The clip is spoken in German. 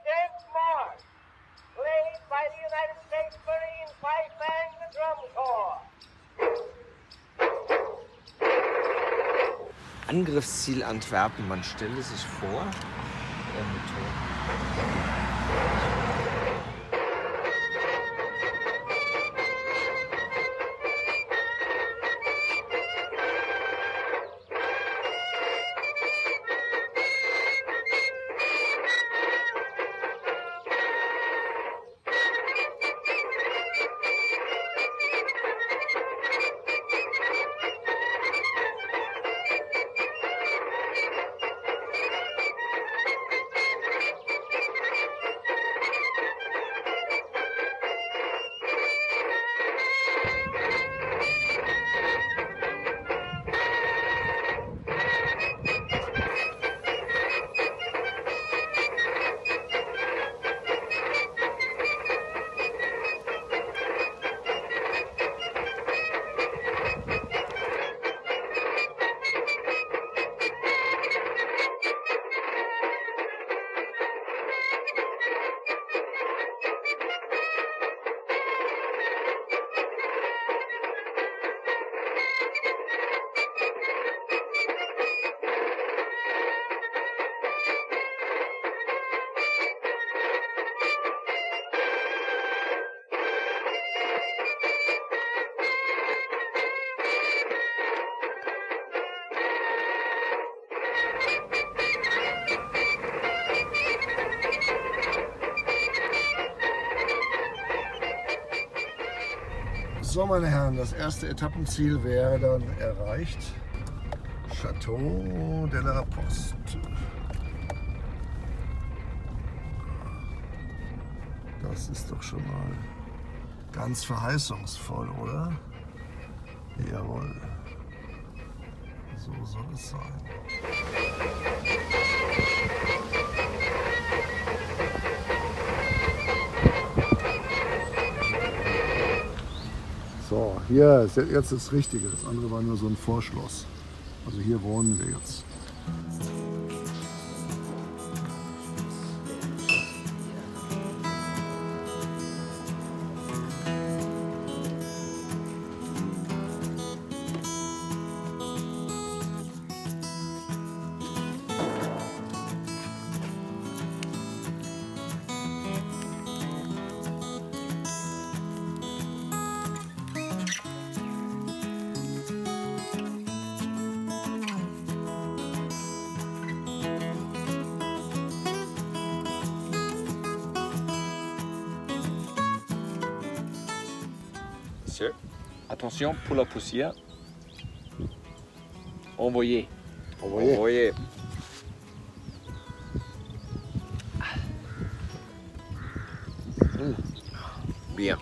Distant March, played by the United States Marine Pipe and the Drum Corps. Angriffsziel Antwerpen, man stelle sich vor. So, meine Herren, das erste Etappenziel wäre dann erreicht. Château de la Poste. Das ist doch schon mal ganz verheißungsvoll, oder? Jawohl. So soll es sein. So, hier ist jetzt das Richtige. Das andere war nur so ein Vorschloss. Also hier wohnen wir jetzt. Attention pour la poussière. Envoyez. Envoyez. Envoyez. Bien.